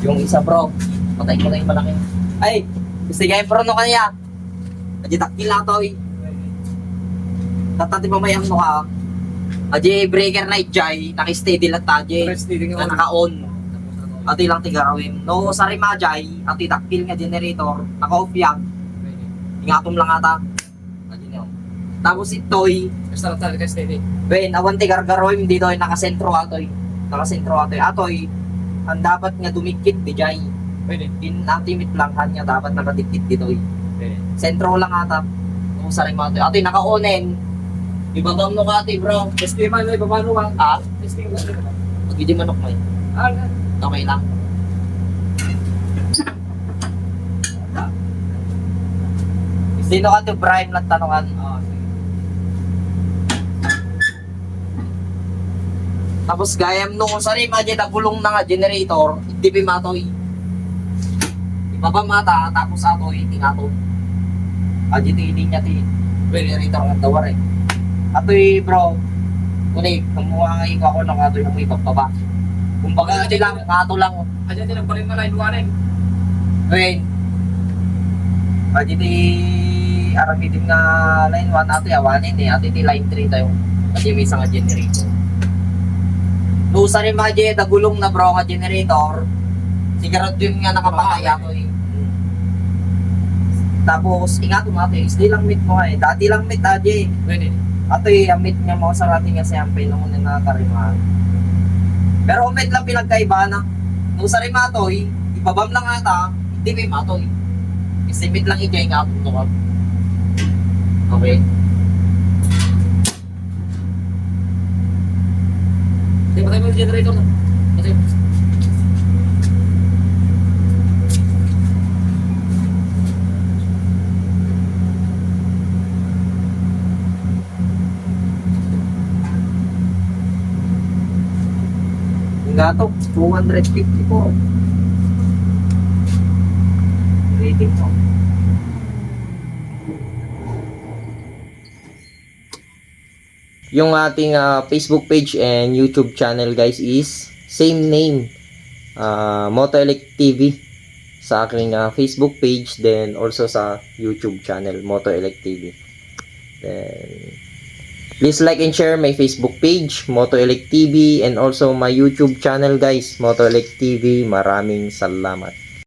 Yung isa bro, patay ko na yung malaki. Ay, gusto nga yung no kanya. Najitakil na to eh. Tatati pa may ano ka. Aji breaker na ijay, naki-steady lang taji. Na naka-on. Ati lang tigarawin. No, sa rimajay, ati takil nga generator, naka-off yan. Ingatom lang ata. Aji niyo. Tapos ito'y, Basta lang talaga steady. ben, awan tigargaroy, hindi do'y nakasentro atoy. Nakasentro atoy. Atoy, ang dapat nga dumikit di jay. Pwede. Inatimit lang kanya dapat nakadikit dito'y. Pwede. Sentro lang ata. No, sa rimajay. Atoy naka-onen. Ibabam no ka ate bro. Testing man, paano ka? Ah, Testing man. hindi manok mo eh. Okay lang. Sino ka to Brian lang tanungan? Tapos gayam nung sa rin, imagine nagulong na nga generator, hindi pimatoy. Ibabamata, tapos atoy, tinato. Adi hindi niya ti generator ang dawar eh. Atoy bro, kunig, kumuha nga ikaw ako ng atoy na mo ibababa. Kumbaga adi lang, ato lang. Ayan din ang parin na line 1 eh. Wait. Adi ti aramitin nga line 1 natin awanin eh. Adi ti line 3 tayo. Adi may isang generator. No sa rin mga dagulong na bro nga generator. Sigurado yun nga nakapatay ako eh. Tapos ingat umate, stay lang meet mo eh. Dati lang meet aje. Pwede. Ato yung meet niya mo sa rating nga siyempre nung una nakakarimahan. Pero umet lang pinagkaiba na. No sa rin matoy, ibabam lang ata, hindi may matoy. Estimate lang ijay nga ako ito. Okay. Hindi, patay mo yung generator na. Patay mo. Yung gato, 250 po. Rating po. Yung ating Facebook page and YouTube channel guys is same name, Moto Elect TV sa aking Facebook page, then also sa YouTube channel Moto Elect TV. Then please like and share my Facebook page Moto Elect TV and also my YouTube channel guys Moto Elect TV. Maraming salamat.